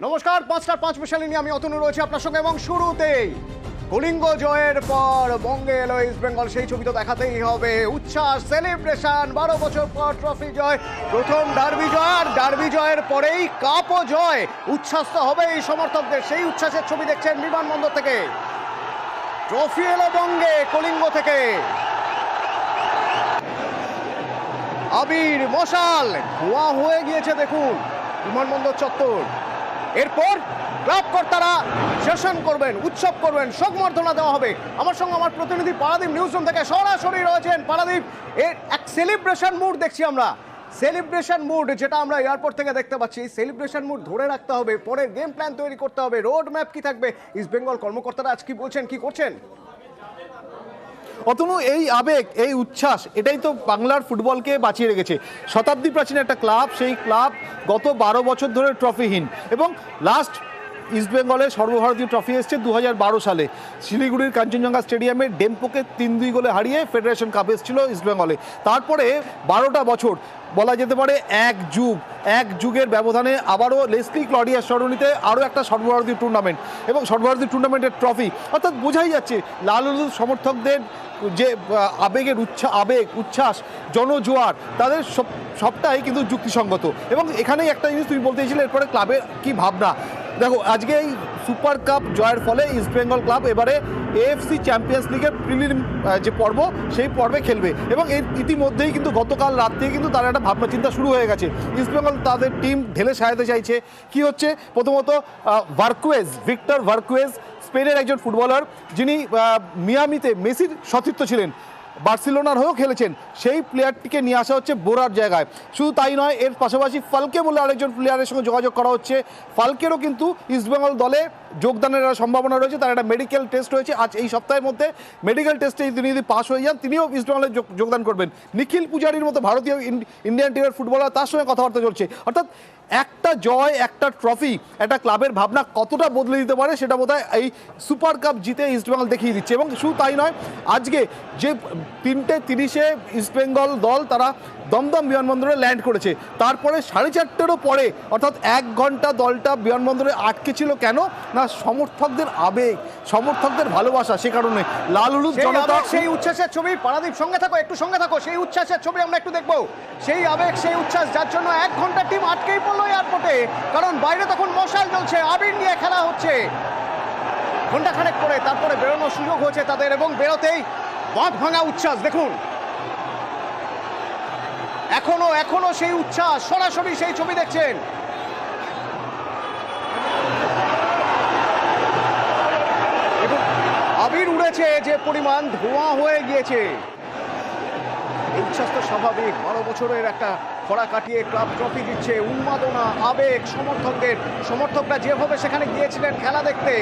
নমস্কার, 5টার 5 মিশালি নিয়ে আমি অতনু রয়েছে আপনার সঙ্গে এবং শুরুতেই কলিঙ্গ জয়ের পর বঙ্গে এলো ইস্ট বেঙ্গল, সেই ছবি তো দেখাতেই হবে। উচ্ছ্বাস, সেলিব্রেশন, 12 বছর পর ট্রফি জয়, প্রথম ডার্বি জয়, আর ডার্বি জয়ের পরেই কাপও জয়। উচ্ছ্বাস তো হবেই সমর্থকদের, সেই উচ্ছ্বাসের ছবি দেখছেন বিমানবন্দর থেকে। ট্রফি এলো বঙ্গে কলিঙ্গ থেকে, আবির মশাল ধোঁয়া হয়ে গিয়েছে দেখুন বিমানবন্দর চত্বর। এরপর ক্লাব কর্তারা সেশন করবেন, উৎসব করবেন, সংবর্ধনা দেওয়া হবে। আমার সঙ্গে আমার প্রতিনিধি পারাদীপ নিউজ রুম থেকে সরাসরি রয়েছেন। পারাদীপ, এর এক সেলিব্রেশন মুড দেখছি আমরা, সেলিব্রেশন মুড যেটা আমরা এয়ারপোর্ট থেকে দেখতে পাচ্ছি। সেলিব্রেশন মুড ধরে রাখতে হবে, পরের গেম প্ল্যান তৈরি করতে হবে, রোড ম্যাপ কি থাকবে। ইস্ট বেঙ্গল কর্মকর্তারা আজ কি বলছেন, কি করছেন? অতনু, এই আবেগ, এই উচ্ছ্বাস, এটাই তো বাংলার ফুটবলকে বাঁচিয়ে রেখেছে। শতাব্দী প্রাচীন একটা ক্লাব, সেই ক্লাব গত 12 বছর ধরে ট্রফিহীন, এবং লাস্ট ইস্ট বেঙ্গলের সর্বভারতীয় ট্রফি এসছে 2012 সালে। শিলিগুড়ির কাঞ্চনজঙ্ঘা স্টেডিয়ামে ডেম্পোকে 3-2 গোলে হারিয়ে ফেডারেশন কাপ এসেছিল ইস্ট বেঙ্গলে। তারপরে 12টা বছর বলা যেতে পারে এক যুগের ব্যবধানে আবারও লেসলি ক্লডিয়ার সরণিতে আরও একটা সর্বভারতীয় টুর্নামেন্ট এবং সর্বভারতীয় টুর্নামেন্টের ট্রফি। অর্থাৎ বোঝাই যাচ্ছে লাল হলুদ সমর্থকদের যে আবেগের উচ্ছ্বাস, জনজোয়ার, তাদের সবটাই কিন্তু যুক্তিসঙ্গত। এবং এখানেই একটা জিনিস তুমি বলতে চাইছিলে, এরপরে ক্লাবের কি ভাবনা। দেখো, আজকে এই সুপার কাপ জয়ের ফলে ইস্ট বেঙ্গল ক্লাব এবারে এএফসি চ্যাম্পিয়ন্স লিগের প্রিলিম যে পর্ব, সেই পর্বে খেলবে। এবং এর ইতিমধ্যেই কিন্তু গতকাল রাত থেকে কিন্তু তার একটা ভাবনা চিন্তা শুরু হয়ে গেছে। ইস্ট বেঙ্গল তাদের টিম ঢেলে সাজাতে চাইছে। কি হচ্ছে, প্রথমত ভিক্টর ভার্কুয়েজ, স্পেনের একজন ফুটবলার, যিনি মিয়ামিতে মেসির সতীর্থ ছিলেন, বার্সেলোনার হয়েও খেলেছেন, সেই প্লেয়ারটিকে নিয়ে আসা হচ্ছে বোরার জায়গায়। শুধু তাই নয়, এর পাশাপাশি ফালকে বলে আরেকজন প্লেয়ারের সঙ্গে যোগাযোগ করা হচ্ছে। ফালকেরও কিন্তু ইস্টবেঙ্গল দলে যোগদানের সম্ভাবনা রয়েছে, তার একটা মেডিকেল টেস্ট রয়েছে। আজ এই সপ্তাহের মধ্যে মেডিকেল টেস্টে তিনি যদি পাস হয়ে যান, তিনিও ইস্টবেঙ্গলে যোগদান করবেন। নিখিল পূজারীর মতো ভারতীয় ইন্ডিয়ান টিমের ফুটবলার, তার সঙ্গে কথাবার্তা চলছে। অর্থাৎ একটা জয়, একটা ট্রফি একটা ক্লাবের ভাবনা কতটা বদলে দিতে পারে, সেটা বোধহয় এই সুপার কাপ জিতে ইস্টবেঙ্গল দেখিয়ে দিচ্ছে। এবং শুধু তাই নয়, আজকে যে 3:30-এ ইস্টবেঙ্গল দল তারা দমদম বিমানবন্দরে ল্যান্ড করেছে, তারপরে 4:30-ও পরে, অর্থাৎ 1 ঘন্টা দলটা বিমানবন্দরে আটকে ছিল। কেন না, সমর্থকদের আবেগ, সমর্থকদের ভালোবাসা, সে কারণে লাল হলুদ জনতা। সেই উচ্ছ্বাসের ছবি, পারাদীপ সঙ্গে থাকো, একটু সঙ্গে থাকো, সেই উচ্ছ্বাসের ছবি আমরা একটু দেখবো। সেই আবেগ, সেই উচ্ছ্বাস, যার জন্য 1 ঘন্টা টিম আটকেই পড়লো এয়ারপোর্টে, কারণ বাইরে তখন মশাল জ্বলছে, আবির নিয়ে খেলা হচ্ছে। ঘন্টাখানেক পরে তারপরে বেরোনোর সুযোগ হয়েছে তাদের, এবং বেরোতেই বাঁধ ভাঙা উচ্ছ্বাস দেখুন। এখনো সেই উচ্ছ্বাস, সরাসরি সেই ছবি দেখছেন। আবির উড়েছে যে পরিমাণ, ধোঁয়া হয়ে গিয়েছে। এই উচ্ছ্বাস তো স্বাভাবিক, 12 বছরের একটা খরা কাটিয়ে ক্লাব ট্রফি দিচ্ছে। উন্মাদনা, আবেগ সমর্থকরা যেভাবে সেখানে গিয়েছিলেন খেলা দেখতে,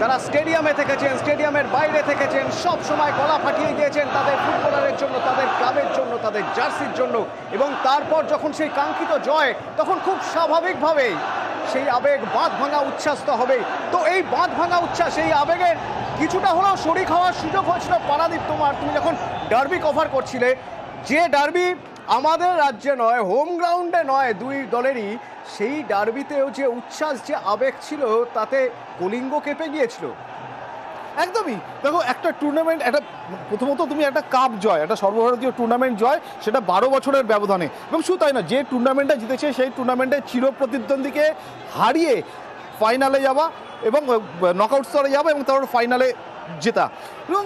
তারা স্টেডিয়ামে থেকেছেন, স্টেডিয়ামের বাইরে থেকেছেন, সব সময় গলা ফাটিয়ে গিয়েছেন তাদের ফুটবলারের জন্য, তাদের ক্লাবের জন্য, তাদের জার্সির জন্য। এবং তারপর যখন সেই কাঙ্ক্ষিত জয়, তখন খুব স্বাভাবিকভাবেই সেই আবেগ, বাঁধ ভাঙা উচ্ছ্বাস তো হবেই। তো এই বাঁধ ভাঙা উচ্ছ্বাস, এই আবেগের কিছুটা হলেও শরিক হওয়ার সুযোগ হয়েছিল পারাদীপ তোমার। তুমি যখন ডার্বি কভার করছিলে, যে ডার্বি আমাদের রাজ্যে নয়, হোম গ্রাউন্ডে নয় দুই দলেরই, সেই ডার্বিতেও যে উচ্ছ্বাস, যে আবেগ ছিল, তাতে কলিঙ্গ কেঁপে গিয়েছিল। একদমই। দেখো, একটা টুর্নামেন্ট, একটা প্রথমত তুমি একটা কাপ জয়, একটা সর্বভারতীয় টুর্নামেন্ট জয়, সেটা 12 বছরের ব্যবধানে। এবং শুধু তাই না, যে টুর্নামেন্টটা জিতেছে সেই টুর্নামেন্টে চিরপ্রতিদ্বন্দ্বীকে হারিয়ে ফাইনালে যাওয়া এবং নকআউট স্তরে যাওয়া এবং তারপর ফাইনালে জেতা, এবং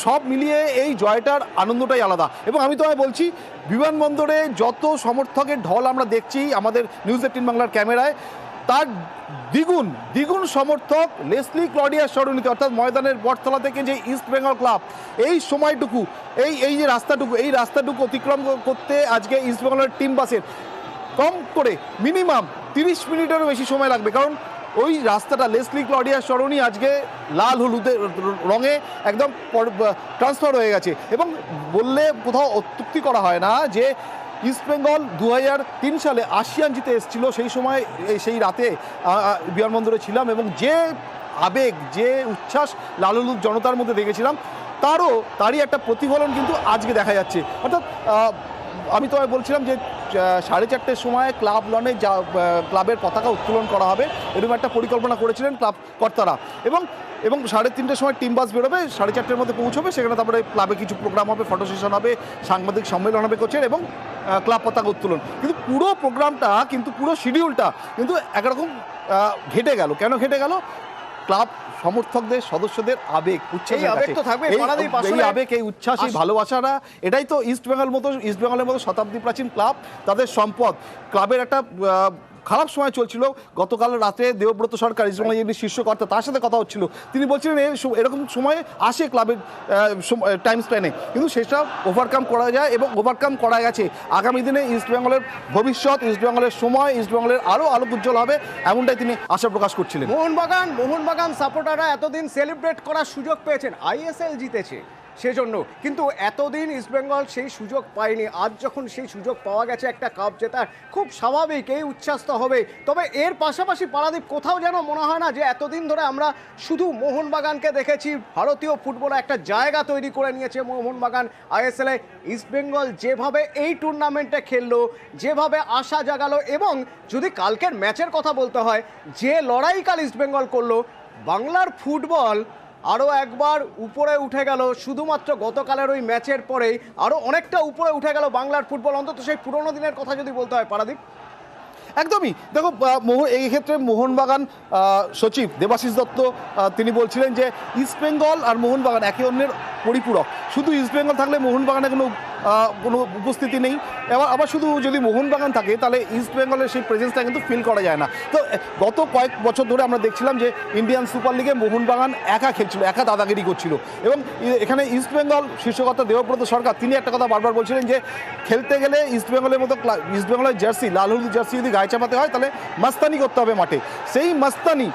সব মিলিয়ে এই জয়টার আনন্দটাই আলাদা। এবং আমি তোমায় বলছি, বিমানবন্দরে যত সমর্থকের ঢল আমরা দেখছি আমাদের নিউজ 18 বাংলার ক্যামেরায়, তার দ্বিগুণ সমর্থক লেসলি ক্লডিয়ার সরণিতে, অর্থাৎ ময়দানের বটতলা থেকে যে ইস্ট বেঙ্গল ক্লাব এই সময়টুকু, এই যে রাস্তাটুকু অতিক্রম করতে আজকে ইস্ট বেঙ্গলের টিম বাসের কম করে মিনিমাম 30 মিনিটেরও বেশি সময় লাগবে। কারণ ওই রাস্তাটা, লেসলি ক্লডিয়ার সরণি আজকে লাল হলুদের রঙে একদম ট্রান্সফার হয়ে গেছে। এবং বললে কোথাও অত্যুক্তি করা হয় না যে ইস্ট বেঙ্গল 2003 সালে আসিয়ান জিতে এসেছিল। সেই সময় সেই রাতে বিমানবন্দরে ছিলাম, এবং যে আবেগ, যে উচ্ছ্বাস লাল হলুদ জনতার মধ্যে দেখেছিলাম, তারই একটা প্রতিফলন কিন্তু আজকে দেখা যাচ্ছে। অর্থাৎ আমি তোমায় বলছিলাম যে 4:30 সময় ক্লাব লনে ক্লাবের পতাকা উত্তোলন করা হবে এরকম একটা পরিকল্পনা করেছিলেন ক্লাব কর্তারা। এবং 3:30 সময় টিম বাস বেরোবে, 4:30 মধ্যে পৌঁছবে, সেখানে তারপরে ক্লাবে কিছু প্রোগ্রাম হবে, ফটো সেশন হবে, সাংবাদিক সম্মেলন হবে কোচের এবং ক্লাব পতাকা উত্তোলন। কিন্তু পুরো প্রোগ্রামটা কিন্তু পুরো শিডিউলটা কিন্তু একরকম ঘেটে গেল। কেন ঘেটে গেল? ক্লাব সমর্থকদের সদস্যদের আবেগ উচ্ছ্বাস, এই আবেগ, এই উচ্ছ্বাস, এই ভালোবাসাটা, এটাই তো ইস্টবেঙ্গলের মতো শতাব্দী প্রাচীন ক্লাব, তাদের সম্পদ। ক্লাবের একটা খারাপ সময় চলছিল, গতকাল রাতে দেবব্রত সরকার ইস্টবেঙ্গল শীর্ষ কর্তা, তার সাথে কথা হচ্ছিল, তিনি বলছিলেন এরকম সময় আসে ক্লাবের টাইম স্প্যানে, কিন্তু সেটা ওভারকাম করা যায় এবং ওভারকাম করা গেছে। আগামী দিনে ইস্টবেঙ্গলের ভবিষ্যৎ, ইস্টবেঙ্গলের সময়, ইস্টবেঙ্গলের আরও আলোক উজ্জ্বল হবে, এমনটাই তিনি আশা প্রকাশ করছিলেন। মোহনবাগান সাপোর্টাররা এতদিন সেলিব্রেট করার সুযোগ পেয়েছেন, আইএসএল জিতেছে সেজন্য, কিন্তু এতদিন ইস্টবেঙ্গল সেই সুযোগ পায়নি। আজ যখন সেই সুযোগ পাওয়া গেছে একটা কাপ জেতার, খুব স্বাভাবিক এই উচ্ছ্বাস তো হবে। তবে এর পাশাপাশি পারাদীপ, কোথাও যেন মনে হয় না যে এতদিন ধরে আমরা শুধু মোহনবাগানকে দেখেছি, ভারতীয় ফুটবলে একটা জায়গা তৈরি করে নিয়েছে মোহনবাগান আইএসএলে। ইস্টবেঙ্গল যেভাবে এই টুর্নামেন্টে খেললো, যেভাবে আশা জাগালো, এবং যদি কালকের ম্যাচের কথা বলতে হয়, যে লড়াই কাল ইস্টবেঙ্গল করলো, বাংলার ফুটবল আরও একবার উপরে উঠে গেল। শুধুমাত্র গতকালের ওই ম্যাচের পরেই আরও অনেকটা উপরে উঠে গেল বাংলার ফুটবল, অন্তত সেই পুরোনো দিনের কথা যদি বলতে হয় পারাদীপ। একদমই, দেখো এই ক্ষেত্রে মোহনবাগান সচিব দেবাশিস দত্ত তিনি বলছিলেন যে ইস্টবেঙ্গল আর মোহনবাগান একে অন্যের পরিপূরক। শুধু ইস্টবেঙ্গল থাকলে মোহনবাগানে কোনো উপস্থিতি নেই, আবার শুধু যদি মোহনবাগান থাকে তাহলে ইস্টবেঙ্গলের সেই প্রেজেন্সটা কিন্তু ফিল করা যায় না। তো গত কয়েক বছর ধরে আমরা দেখছিলাম যে ইন্ডিয়ান সুপার লিগে মোহনবাগান একা খেলছিল, একা দাদাগিরি করছিল, এবং এখানে ইস্টবেঙ্গল শীর্ষকর্তা দেবব্রত সরকার তিনি একটা কথা বারবার বলছিলেন যে খেলতে গেলে ইস্টবেঙ্গলের মতো ইস্টবেঙ্গলের জার্সি, লাল হলুদ জার্সি যদি গায়ে চাপাতে হয় তাহলে মাস্তানি করতে হবে মাঠে। সেই মাস্তানি,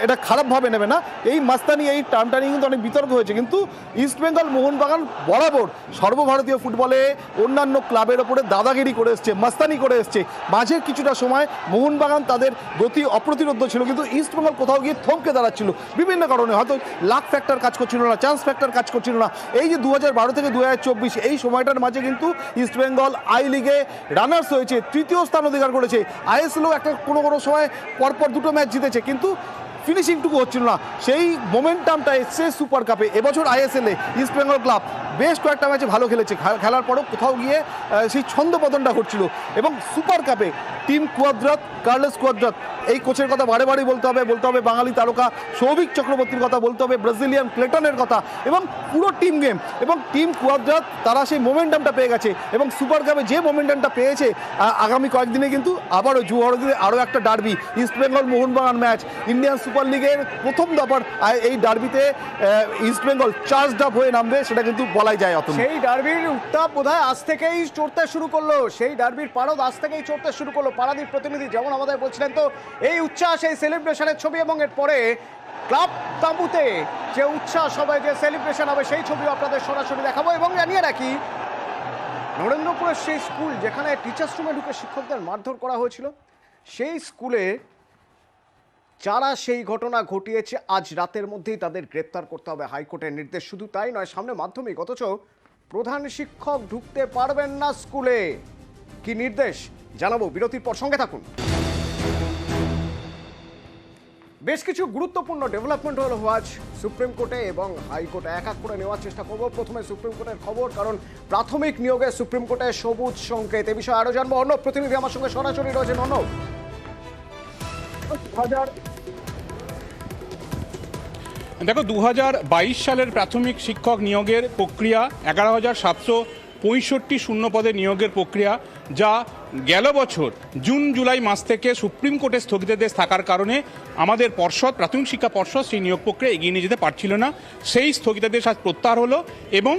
এটা খারাপভাবে নেবে না, এই মাস্তানি, এই টার্মটা নিয়ে কিন্তু অনেক বিতর্ক হয়েছে, কিন্তু ইস্টবেঙ্গল মোহনবাগান বরাবর সর্বভারতীয় ফুটবলে অন্যান্য ক্লাবের ওপরে দাদাগিরি করে এসছে, মাস্তানি করে এসছে। মাঝের কিছুটা সময় মোহনবাগান তাদের গতি অপ্রতিরোধ্য ছিল, কিন্তু ইস্টবেঙ্গল কোথাও গিয়ে থমকে দাঁড়াচ্ছিল বিভিন্ন কারণে। হয়তো লাক ফ্যাক্টর কাজ করছিল না, চান্স ফ্যাক্টর কাজ করছিল না। এই যে 2012 থেকে 2024 এই সময়টার মাঝে কিন্তু ইস্টবেঙ্গল আই লিগে রানার্স হয়েছে, তৃতীয় স্থান অধিকার করেছে। আইএসএলও একটা কোনো সময় পরপর দুটো ম্যাচ জিতেছে, কিন্তু ফিনিশিংটুকু হচ্ছিল না। সেই মোমেন্টামটা এসছে সুপার কাপে। এবছর আইএসএলে ইস্টবেঙ্গল ক্লাব বেশ কয়েকটা ম্যাচে ভালো খেলেছে, খেলার পরও কোথাও গিয়ে সেই ছন্দপতনটা ঘটছিল। এবং সুপার কাপে টিম কুয়াদ্রাত, কার্লোস কুয়াদ্রাত, এই কোচের কথা বারে বলতে হবে, বাঙালি তারকা সৌভিক চক্রবর্তীর কথা বলতে হবে, ব্রাজিলিয়ান ক্লেটনের কথা, এবং পুরো টিম গেম এবং টিম কুয়াদ্রাত তারা সেই মোমেন্টামটা পেয়ে গেছে। এবং সুপার কাপে যে মোমেন্টামটা পেয়েছে, আগামী কয়েকদিনে কিন্তু আবারও জুয়ারদিনে আরও একটা derby, East Bengal Mohun Bagan match, Indian super লিগের প্রথম দফার এই ডার্বিতে ইস্টবেঙ্গল চার্জড আপ হয়ে নামবে, সেটা কিন্তু বলাই যায়। সেই ডার্বির উত্তাপ বোধহয় আজ থেকেই চড়তে শুরু করলো, সেই ডার্বির পারদ আজ থেকেই চড়তে শুরু করলো। পারাদীপ প্রতিনিধি যেমন আমাদের বলছিলেন, তো এই উচ্ছ্বাস, এই সেলিব্রেশনের ছবি, এবং এরপরে ক্লাব তাঁবুতে যে উচ্ছ্বাস হবে, যে সেলিব্রেশন হবে, সেই ছবিও আপনাদের সরাসরি দেখাবো। এবং জানিয়ে রাখি, নরেন্দ্রপুরের সেই স্কুল যেখানে টিচার্স রুমে ঢুকে শিক্ষকদের মারধর করা হয়েছিল, সেই স্কুলে যারা সেই ঘটনা ঘটিয়েছে আজ রাতের মধ্যেই তাদের গ্রেপ্তার করতে হবে, হাইকোর্টের নির্দেশ। শুধু তাই নয়, সামনে মাধ্যমিক, অথচ প্রধান শিক্ষক ঢুকতে পারবেন না স্কুলে। কি নির্দেশ জানাবো বিরতির পর, সঙ্গে থাকুন। বেশ কিছু গুরুত্বপূর্ণ ডেভেলপমেন্ট হলো আজ সুপ্রিম কোর্টে এবং হাইকোর্টে, এক এক করে নেওয়ার চেষ্টা করব। প্রথমে সুপ্রিম কোর্টের খবর, কারণ প্রাথমিক নিয়োগে সুপ্রিম কোর্টে সবুজ সংকেত। এ বিষয়ে আরো জানবো, অর্ণব প্রতিনিধি আমার সঙ্গে সরাসরি রয়েছেন। অর্ণব, দেখো 2022 সালের প্রাথমিক শিক্ষক নিয়োগের প্রক্রিয়া 11,765 শূন্য পদে নিয়োগের প্রক্রিয়া, যা গেল বছর জুন জুলাই মাস থেকে সুপ্রিম কোর্টের স্থগিতাদেশ থাকার কারণে আমাদের পর্ষদ, প্রাথমিক শিক্ষা পর্ষদ, সেই নিয়োগ প্রক্রিয়া এগিয়ে নিয়ে যেতে পারছিল না। সেই স্থগিতাদেশ আজ প্রত্যাহার হলো এবং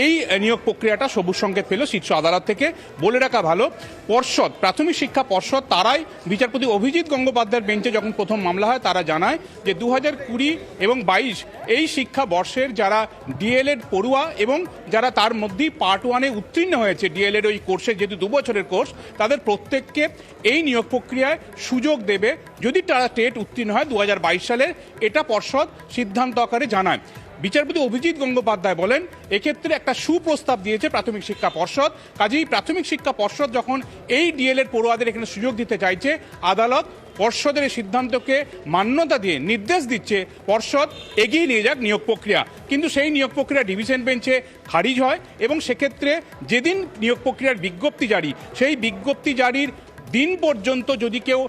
এই নিয়োগ প্রক্রিয়াটা সবুজ সংকেত পেল শীর্ষ আদালত থেকে। বলে রাখা ভালো, পর্ষদ, প্রাথমিক শিক্ষা পর্ষদ, তারাই বিচারপতি অভিজিৎ গঙ্গোপাধ্যায়ের বেঞ্চে যখন প্রথম মামলা হয়, তারা জানায় যে 2020 এবং 22 এই শিক্ষা বর্ষের যারা ডিএলএড পড়ুয়া এবং যারা তার মধ্যেই পার্ট 1-এ উত্তীর্ণ হয়েছে ডিএলএড ওই কোর্সে, যেহেতু 2 বছরের কোর্স, তাদের প্রত্যেককে এই নিয়োগ প্রক্রিয়ায় সুযোগ দেবে যদি তারা টেট উত্তীর্ণ হয় 2022 সালের। এটা পর্ষদ সিদ্ধান্ত আকারে জানায়। বিচারপতি অভিজিৎ গঙ্গোপাধ্যায় বলেন এক্ষেত্রে একটা সুপ্রস্তাব দিয়েছে প্রাথমিক শিক্ষা পর্ষদ। কাজেই প্রাথমিক শিক্ষা পর্ষদ যখন এই ডিএলএড পড়ুয়াদের এখানে সুযোগ দিতে চাইছে, আদালত পর্ষদের এই সিদ্ধান্তকে মান্যতা দিয়ে নির্দেশ দিচ্ছে পর্ষদ এগিয়ে নিয়ে যাক নিয়োগ প্রক্রিয়া। কিন্তু সেই নিয়োগ প্রক্রিয়া ডিভিশন বেঞ্চে খারিজ হয় এবং সেক্ষেত্রে যেদিন নিয়োগ প্রক্রিয়ার বিজ্ঞপ্তি জারি, সেই বিজ্ঞপ্তি জারির দিন পর্যন্ত যদি কেউ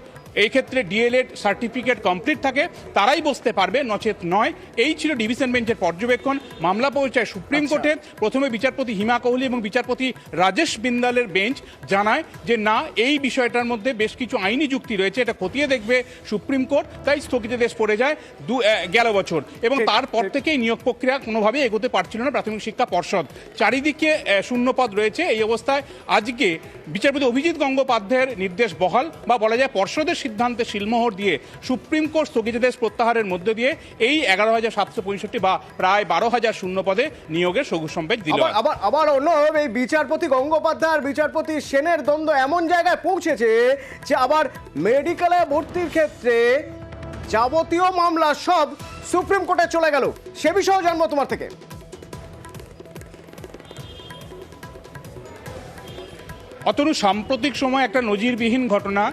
এই ক্ষেত্রে ডিএলএড সার্টিফিকেট কমপ্লিট থাকে তারাই বসতে পারবে, নচেত নয়। এই ছিল ডিভিশন বেঞ্চের পর্যবেক্ষণ। মামলা পৌঁছায় সুপ্রিম কোর্টে। প্রথমে বিচারপতি হিমা কোহলি এবং বিচারপতি রাজেশ বিন্দালের বেঞ্চ জানায় যে না, এই বিষয়টার মধ্যে বেশ কিছু আইনি যুক্তি রয়েছে, এটা খতিয়ে দেখবে সুপ্রিম কোর্ট, তাই স্থগিতাদেশ পড়ে যায় 11 বছর। এবং তারপর থেকেই নিয়োগ প্রক্রিয়া কোনোভাবেই এগোতে পারছিল না প্রাথমিক শিক্ষা পর্ষদ। চারিদিকে শূন্যপদ রয়েছে। এই অবস্থায় আজকে বিচারপতি অভিজিৎ গঙ্গোপাধ্যায়ের নির্দেশ বহাল, বা বলা যায় পর্ষদের সিদ্ধান্তে শিলমোহর দিয়ে সুপ্রিম কোর্ট স্থগিতাদেশ প্রত্যাহারের মধ্য দিয়ে এই 11,765 বা প্রায় 12,000 শূন্য পদে নিয়োগের সবুজ সম্পদ দিল। আবার অন্য এই বিচারপতি গঙ্গোপাধ্যায় আর বিচারপতি সেনের দ্বন্দ্ব এমন জায়গায় পৌঁছেছে যে আবার মেডিকেলে ভর্তির ক্ষেত্রে যাবতীয় মামলা সব সুপ্রিম কোর্টে চলে গেল। সে বিষয়েও জানবো তোমার থেকে। অতনু, সাম্প্রতিক সময় একটা নজিরবিহীন ঘটনা।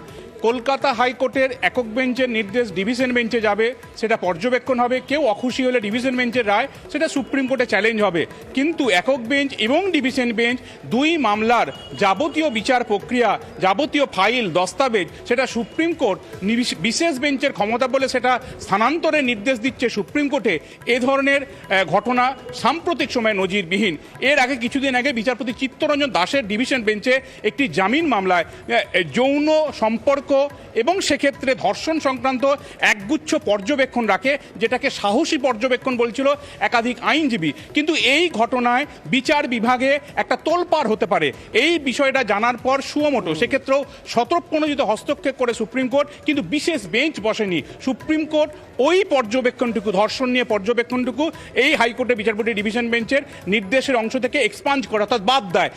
কলকাতা হাইকোর্টের একক বেঞ্চের নির্দেশ ডিভিশন বেঞ্চে যাবে, সেটা পর্যবেক্ষণ হবে। কেউ অখুশি হলে ডিভিশন বেঞ্চের রায় সেটা সুপ্রিম কোর্টে চ্যালেঞ্জ হবে। কিন্তু একক বেঞ্চ এবং ডিভিশন বেঞ্চ দুই মামলার যাবতীয় বিচার প্রক্রিয়া, যাবতীয় ফাইল দস্তাবেজ সেটা সুপ্রিম কোর্ট বিশেষ বেঞ্চের ক্ষমতা বলে সেটা স্থানান্তরের নির্দেশ দিচ্ছে সুপ্রিম কোর্টে। এ ধরনের ঘটনা সাম্প্রতিক সময়ে নজিরবিহীন। এর আগে কিছুদিন আগে বিচারপতি চিত্তরঞ্জন দাসের ডিভিশন বেঞ্চে একটি জামিন মামলায় যৌন সম্পর্ক এবং সেক্ষেত্রে ধর্ষণ সংক্রান্ত একগুচ্ছ পর্যবেক্ষণ রাখে, যেটাকে সাহসী পর্যবেক্ষণ বলছিল একাধিক আইনজীবী। কিন্তু এই ঘটনায় বিচার বিভাগে একটা তোলপাড় হতে পারে। এই বিষয়টা জানার পর সুমোটো সেক্ষেত্রেও স্বতঃপ্রণোদিত হস্তক্ষেপ করে সুপ্রিম কোর্ট, কিন্তু বিশেষ বেঞ্চ বসেনি। সুপ্রিম কোর্ট ওই পর্যবেক্ষণটুকু, ধর্ষণ নিয়ে পর্যবেক্ষণটুকু এই হাইকোর্টের বিচারপতি ডিভিশন বেঞ্চের নির্দেশের অংশ থেকে এক্সপাঞ্জ করে, অর্থাৎ বাদ দেয়।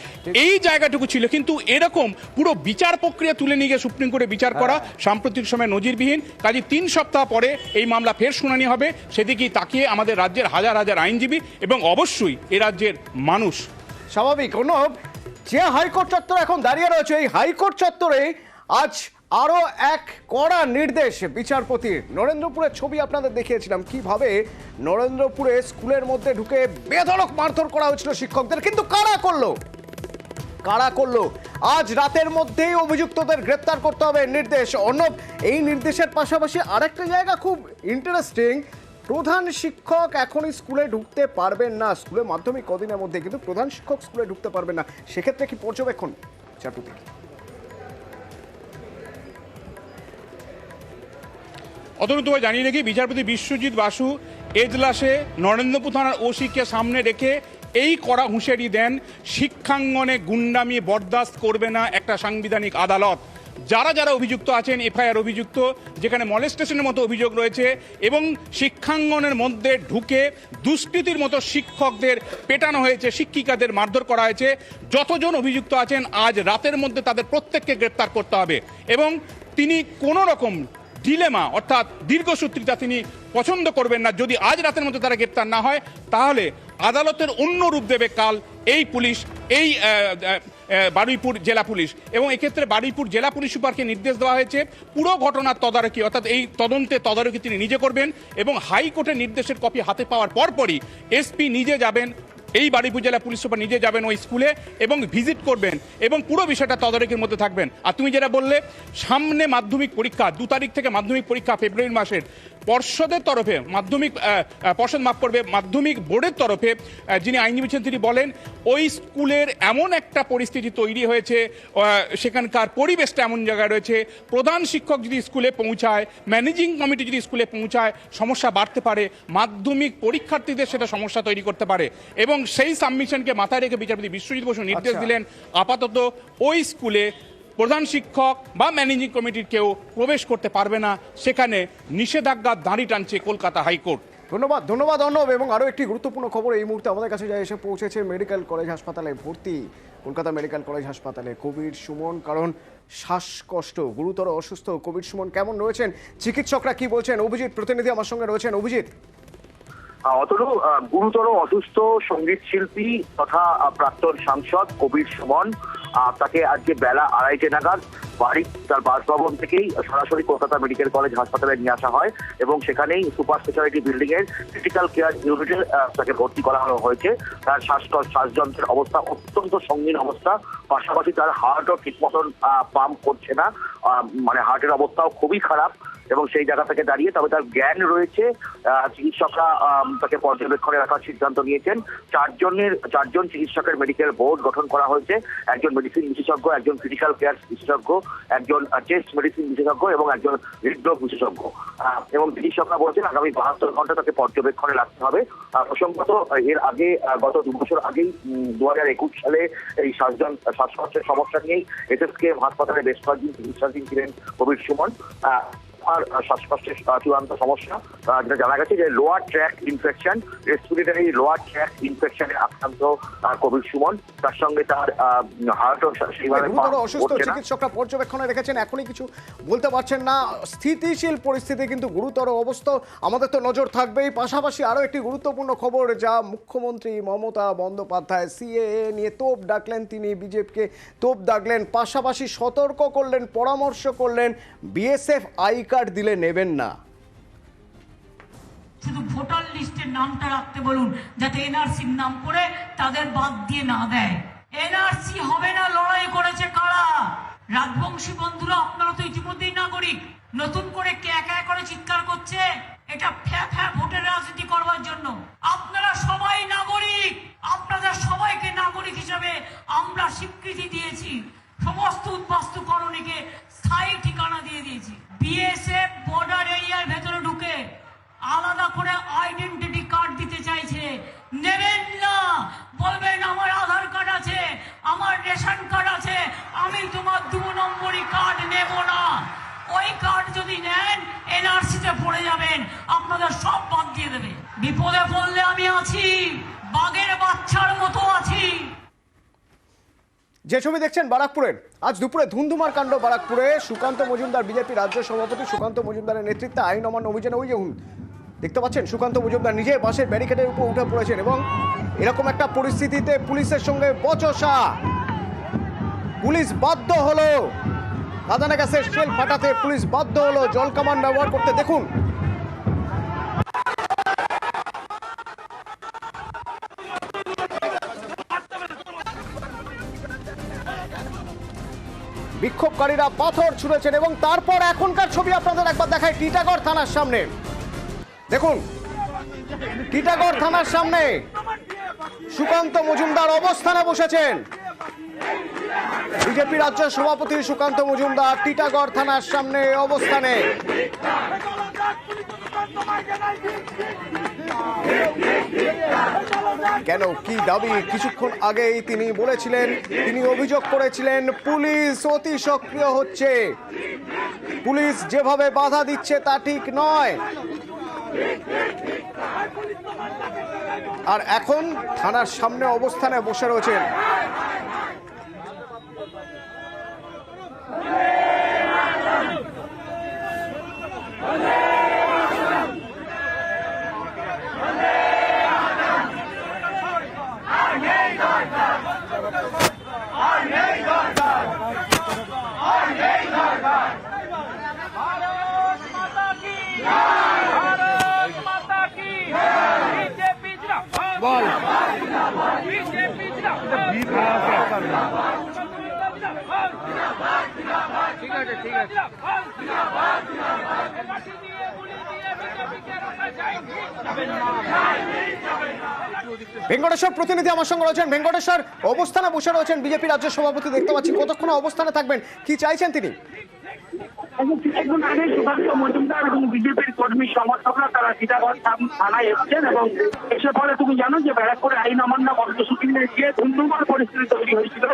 এই জায়গাটুকু ছিল। কিন্তু এরকম পুরো বিচার প্রক্রিয়া তুলে নিয়ে গিয়ে সুপ্রিম কোর্টে বিচার করা সাম্প্রতিক সময় নজিরবিহীন। কাজে 3 সপ্তাহ পরে এই মামলা ফের শুনানি হবে। সেদিকেই তাকিয়ে আমাদের রাজ্যের হাজার হাজার আইনজীবী এবং অবশ্যই এ রাজ্যের মানুষ। স্বাভাবিক। যে হাইকোর্ট চত্বর এখন দাঁড়িয়ে রয়েছে, এই হাইকোর্ট চত্বরে আজ আরো এক কড়া নির্দেশ বিচারপতির। নরেন্দ্রপুরের ছবি আপনাদের দেখিয়েছিলাম কিভাবে নরেন্দ্রপুরে স্কুলের মধ্যে ঢুকে বেধড়ক মারধর করা হয়েছিল শিক্ষকদের। কিন্তু কারা করলো? আজ রাতের মধ্যেই অভিযুক্তদের গ্রেপ্তার করতে হবে নির্দেশ। অর্ণব, এই নির্দেশের পাশাপাশি আরেকটা জায়গা খুব ইন্টারেস্টিং। প্রধান শিক্ষক এখনই স্কুলে ঢুকতে পারবেন না। স্কুলে মাধ্যমিক কদিনের মধ্যে, কিন্তু প্রধান শিক্ষক স্কুলে ঢুকতে পারবেন না। সেক্ষেত্রে কি পর্যবেক্ষণ চাটুতে? অতনু, তোমায় জানিয়ে রেখে বিচারপতি বিশ্বজিৎ বাসু এজলাসে নরেন্দ্রপুর থানার ওসিকে সামনে রেখে এই কড়া হুঁশিয়ারি দেন, শিক্ষাঙ্গনে গুন্ডামি বরদাস্ত করবে না একটা সাংবিধানিক আদালত। যারা অভিযুক্ত আছেন, এফআইআর অভিযুক্ত, যেখানে মলেস্টেশনের মতো অভিযোগ রয়েছে এবং শিক্ষাঙ্গনের মধ্যে ঢুকে দুষ্কৃতির মতো শিক্ষকদের পেটানো হয়েছে, শিক্ষিকাদের মারধর করা হয়েছে, যতজন অভিযুক্ত আছেন আজ রাতের মধ্যে তাদের প্রত্যেককে গ্রেপ্তার করতে হবে। এবং তিনি কোনো রকম ডিলেমা অর্থাৎ দীর্ঘসূত্রিতা তিনি পছন্দ করবেন না। যদি আজ রাতের মধ্যে তারা গ্রেপ্তার না হয় তাহলে আদালতের অন্য রূপ দেবে কাল এই পুলিশ, এই বারুইপুর জেলা পুলিশ। এবং এক্ষেত্রে বারুইপুর জেলা পুলিশ সুপারকে নির্দেশ দেওয়া হয়েছে পুরো ঘটনার তদারকি, অর্থাৎ এই তদারকি তিনি নিজে করবেন। এবং হাইকোর্টের নির্দেশের কপি হাতে পাওয়ার পরপরই এসপি নিজে যাবেন, এই বারুইপুর জেলা পুলিশ সুপার নিজে যাবেন ওই স্কুলে এবং ভিজিট করবেন এবং পুরো বিষয়টা তদারকির মধ্যে থাকবেন। আর তুমি যেটা বললে, সামনে মাধ্যমিক পরীক্ষা, 2 তারিখ থেকে মাধ্যমিক পরীক্ষা ফেব্রুয়ারি মাসের। পর্ষদের তরফে মাধ্যমিক বোর্ডের তরফে যিনি আইনজীবী ছিলেন তিনি বলেন ওই স্কুলের এমন একটা পরিস্থিতি তৈরি হয়েছে, সেখানকার পরিবেশটা এমন জায়গায় রয়েছে, প্রধান শিক্ষক যদি স্কুলে পৌঁছায়, ম্যানেজিং কমিটি যদি স্কুলে পৌঁছায়, সমস্যা বাড়তে পারে, মাধ্যমিক পরীক্ষার্থীদের সেটা সমস্যা তৈরি করতে পারে। এবং সেই সাবমিশনকে মাথায় রেখে বিচারপতি বিশ্বজিৎ বসু নির্দেশ দিলেন আপাতত ওই স্কুলে প্রধান শিক্ষক বা ম্যানেজিং কমিটির কেউ প্রবেশ করতে পারবে না। সেখানে নিষেধাজ্ঞা দাঁড়ি টানছে কলকাতা হাইকোর্ট। ধন্যবাদ অর্ণব। এবং আরও একটি গুরুত্বপূর্ণ খবর এই মুহূর্তে আমাদের কাছে যা এসে পৌঁছেছে, মেডিকেল কলেজ হাসপাতালে ভর্তি কলকাতা মেডিকেল কলেজ হাসপাতালে কবির সুমন, কারণ শ্বাসকষ্ট, গুরুতর অসুস্থ কবির সুমন। কেমন রয়েছেন চিকিৎসকরা, কি বলছেন? অভিজিৎ প্রতিনিধি আমার সঙ্গে রয়েছেন। অভিজিৎ, অতনু, গুরুতর অসুস্থ সঙ্গীত শিল্পী তথা প্রাক্তন সাংসদ কবির সুমন, তাকে আজকে বেলা 2:30 নাগাদ বাড়ি তার বাসভবন থেকেই সরাসরি কলকাতা মেডিকেল কলেজ হাসপাতালে নিয়ে আসা হয় এবং সেখানেই সুপার স্পেশালিটি বিল্ডিং এর ক্রিটিক্যাল কেয়ার ইউনিটে তাকে ভর্তি করা হয়েছে। তার শ্বাসযন্ত্রের অবস্থা অত্যন্ত সঙ্গীন অবস্থা, পাশাপাশি তার হার্টও ঠিক মতন পাম্প করছে না, মানে হার্টের অবস্থাও খুবই খারাপ এবং সেই জায়গা থেকে দাঁড়িয়ে তবে তার জ্ঞান রয়েছে। চিকিৎসকরা তাকে পর্যবেক্ষণে রাখার সিদ্ধান্ত নিয়েছেন। চারজন চিকিৎসকের মেডিকেল বোর্ড গঠন করা হয়েছে, একজন মেডিসিন বিশেষজ্ঞ, একজন ক্রিটিক্যাল কেয়ার বিশেষজ্ঞ, একজন চেস্ট মেডিসিন বিশেষজ্ঞ এবং একজন হৃদরোগ বিশেষজ্ঞ। এবং চিকিৎসকরা বলছেন আগামী 72 ঘন্টা তাকে পর্যবেক্ষণে রাখতে হবে। প্রসঙ্গত এর আগে গত 2 বছর আগেই 2021 সালে এই শ্বাসকষ্টের সমস্যা নিয়েই এসএসকেএম হাসপাতালে বেশ কয়েকদিন চিকিৎসাধীন ছিলেন কবির সুমন। আর শ্বাসকষ্টের চূড়ান্ত সমস্যা যেটা জানা গেছে যে lower track infection, respiratory lower track ইনফেকশনে আক্রান্ত কবির সুমন। তার সঙ্গে তার হার্টও সেইভাবে অসুস্থ, চিকিৎসকরা পর্যবেক্ষণে রেখেছেন, এখনই কিছু বলতে পারছেন না। স্থিতিশীল পরিস্থিতি কিন্তু গুরুতর অবস্থা, আমাদের তো নজর থাকবেই। পাশাপাশি আরও একটি গুরুত্বপূর্ণ খবর, যা মুখ্যমন্ত্রী মমতা বন্দ্যোপাধ্যায় সিএএ নিয়ে তোপ ডাকলেন, তিনি বিজেপিকে তোপ দাগলেন, পাশাপাশি সতর্ক করলেন, পরামর্শ করলেন বিএসএফ আই কার্ড দিলে নেবেন না। শুধু ভোটার লিস্টের নামটা রাখতে বলুন, যাতে এনআরসির নাম করে তাদের বাদ দিয়ে না দেয়। এনআরসি হবে না, লড়াই করেছে কারা? রাজবংশী বন্ধুরা, আপনারা তো ইতিমধ্যেই নাগরিক, নতুন করে কে একা করে চিৎকার করছে এটা ফ্যা ভোটের রাজনীতি করবার জন্য। আপনারা সবাই নাগরিক, আপনাদের সবাইকে নাগরিক হিসাবে আমরা স্বীকৃতি দিয়েছি, সমস্ত উদ্বাস্তুকরণীকে স্থায়ী ঠিকানা দিয়ে দিয়েছি। বিএসএফ বর্ডার এরিয়ার ভেতরে ঢুকে আলাদা করে আইডেন্টিটি কার্ড দিতে চাইছে, নেবেন না। বলবেন আমার আধার কার্ড আছে, আমার রেশন কার্ড আছে, আমি তোমার 2 নম্বরই কার্ড নেব না। ওই কার্ড যদি নেন এনআরসিতে পড়ে যাবেন, আপনাদের সব বাদ দিয়ে দেবে। বিপদে পড়লে আমি আছি, বাঘের বাচ্চার মতো আছি। যে ছবি দেখছেন বারাকপুরের, আজ দুপুরে ধুন্ধুমার কাণ্ড বারাকপুরে। সুকান্ত মজুমদার, বিজেপি রাজ্য সভাপতি সুকান্ত মজুমদারের নেতৃত্বে আইন অমান্য অভিযানে ওই যে দেখতে পাচ্ছেন সুকান্ত মজুমদার নিজে বাসের ব্যারিকেডের উপর উঠে পড়েছেন এবং এরকম একটা পরিস্থিতিতে পুলিশের সঙ্গে বচসা, পুলিশ বাধ্য হলো কাঁদানে গ্যাসের শেল ফাটাতে, পুলিশ বাধ্য হলো জল কামান ব্যবহার করতে। দেখুন বিক্ষোভকারীরা পাথর ছুঁড়েছেন এবং তারপর এখনকার ছবি আপনাদের একবার দেখায় টিটাগড় থানার সামনে। দেখুন টিটাগড় থানার সামনে সুকান্ত মজুমদার অবস্থানে বসেছেন। বিজেপি রাজ্য সভাপতি সুকান্ত মজুমদার টিটাগড় থানার সামনে অবস্থানে। কেন, কি দাবি? কিছুক্ষণ আগেই তিনি বলেছিলেন, তিনি অভিযোগ করেছিলেন পুলিশ অতি সক্রিয় হচ্ছে, পুলিশ যেভাবে বাধা দিচ্ছে তা ঠিক নয়। আর এখন থানার সামনে অবস্থানে বসে রয়েছেন। ভেঙ্কটেশ্বর প্রতিনিধি আমার সঙ্গে রয়েছেন। ভেঙ্কটেশ্বর, অবস্থানে বসে রয়েছেন বিজেপি রাজ্য সভাপতি, দেখতে পাচ্ছি, কতক্ষণ অবস্থানে থাকবেন, কি চাইছেন তিনি? কিছুক্ষণ আগে সুকান্ত মজুমদার এবং বিজেপির কর্মী সমর্থকরা তারা টিটাগড় থানায় এসেছেন এবং এসে পরে তুমি জানো যে ব্যারাকপুরে আইন অমান্য কর্মসূচি নিয়ে গিয়ে ধুন্ধুমার পরিস্থিতি তৈরি হয়েছিল।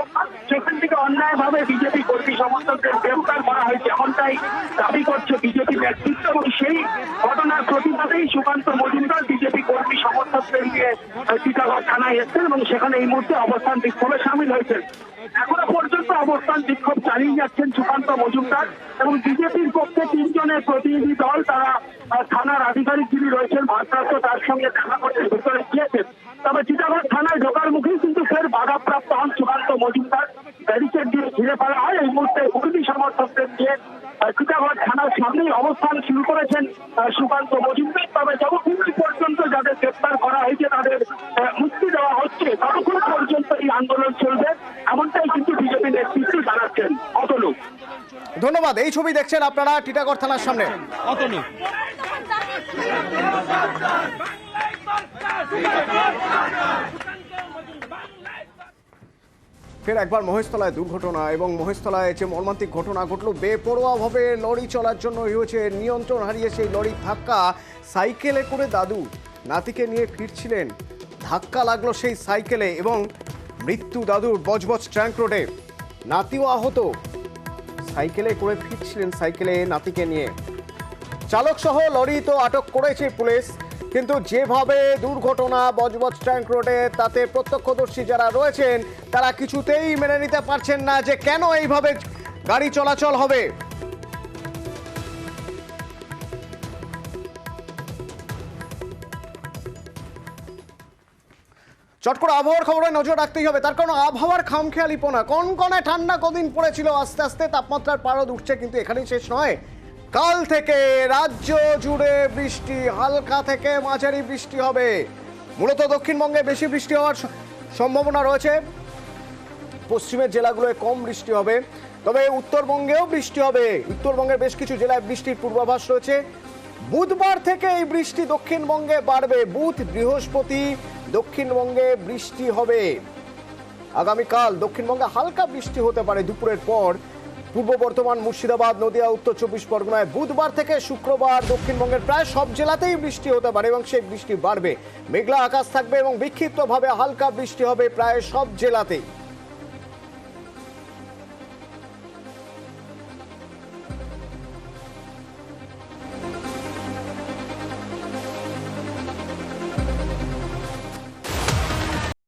সেখান থেকে অন্যায়ভাবে বিজেপি কর্মী সমর্থকদের গ্রেফতার করা হয়েছে, এমনটাই দাবি করছে বিজেপি নেতৃত্ব এবং সেই ঘটনার প্রতিবাদেই সুকান্ত মজুমদার বিজেপি কর্মী সমর্থক সমর্থকদের নিয়ে টিটাগড় থানায় এসেছেন এবং সেখানে এই মুহূর্তে অবস্থান বিক্ষোভে সামিল হয়েছেন। এখনো পর্যন্ত অবস্থান বিক্ষোভ চালিয়ে যাচ্ছেন সুকান্ত মজুমদার এবং বিজেপির পক্ষে 3 জনের প্রতিনিধি দল তারা থানার আধিকারিক যিনি রয়েছেন ভারপ্রাপ্ত তার সঙ্গে দেখা করতে ভিতরে গিয়েছেন। তবে টিটাগড় থানায় ঢোকার মুখেই কিন্তু ফের বাধাপ্রাপ্ত হন সুকান্ত মজুমদার। ব্যারিকেড দিয়ে ঘিরে ফেলা হয়। এই মুহূর্তে কর্মী সমর্থকদের নিয়ে টিটাগড় থানার সামনেই অবস্থান শুরু করেছেন সুকান্ত মজুমদার। তবে যতক্ষণ পর্যন্ত যাদের গ্রেপ্তার করা হয়েছে তাদের মুক্তি দেওয়া হচ্ছে ততক্ষণ পর্যন্ত এই আন্দোলন চলবে, এমনটাই কিন্তু বিজেপি নেতৃত্ব জানাচ্ছেন। অতনু, ধন্যবাদ। এই ছবি দেখছেন আপনারা টিটাগড় থানার সামনে। অতনু, ফের একবার মহেশতলায় দুর্ঘটনা এবং মহেশতলায় যে মর্মান্তিক ঘটনা ঘটল, বেপরোয়াভাবে লরি চলার জন্য হয়েছে নিয়ন্ত্রণ হারিয়ে সেই লরির ধাক্কা। সাইকেলে করে দাদু নাতিকে নিয়ে ফিরছিলেন, ধাক্কা লাগলো সেই সাইকেলে এবং মৃত্যু দাদুর বজবজ ট্যাঙ্ক রোডে। নাতিও আহত, সাইকেলে করে ফিরছিলেন সাইকেলে নাতিকে নিয়ে। চালক সহ লরি তো আটক করেছে পুলিশ, কিন্তু যেভাবে দুর্ঘটনা বজবজ ট্যাঙ্ক রোডে, তাতে প্রত্যক্ষদর্শী যারা রয়েছেন তারা কিছুতেই মেনে নিতে পারছেন না যে কেন এইভাবে গাড়ি চলাচল হবে। চট করে আবহাওয়ার খবরে নজর রাখতেই হবে, তার কারণ আবহাওয়ার খামখেয়ালিপনা। কনকনে ঠান্ডা কদিন পড়েছিল, আস্তে আস্তে তাপমাত্রার পারদ উঠছে, কিন্তু এখানেই শেষ নয়। কাল থেকে রাজ্য জুড়ে বৃষ্টি, হালকা থেকে মাঝারি বৃষ্টি হবে। মূলত দক্ষিণবঙ্গে বেশি বৃষ্টি হওয়ার সম্ভাবনা রয়েছে, পশ্চিমের জেলাগুলোয় কম বৃষ্টি হবে। তবে উত্তরবঙ্গেও বৃষ্টি হবে, উত্তরবঙ্গের বেশ কিছু জেলায় বৃষ্টির পূর্বাভাস রয়েছে। বুধবার থেকে এই বৃষ্টি দক্ষিণবঙ্গে বাড়বে, বুধ বৃহস্পতি দক্ষিণবঙ্গে বৃষ্টি হবে। আগামীকাল দক্ষিণবঙ্গে হালকা বৃষ্টি হতে পারে দুপুরের পর। পূর্ব বর্ধমান, মুর্শিদাবাদ, নদিয়া, উত্তর 24 পরগনায় বুধবার থেকে শুক্রবার দক্ষিণবঙ্গের প্রায় সব জেলাতেই বৃষ্টি হতে পারে এবং সেই বৃষ্টি বাড়বে। মেঘলা আকাশ থাকবে এবং বিক্ষিপ্তভাবে হালকা বৃষ্টি হবে প্রায় সব জেলাতেই।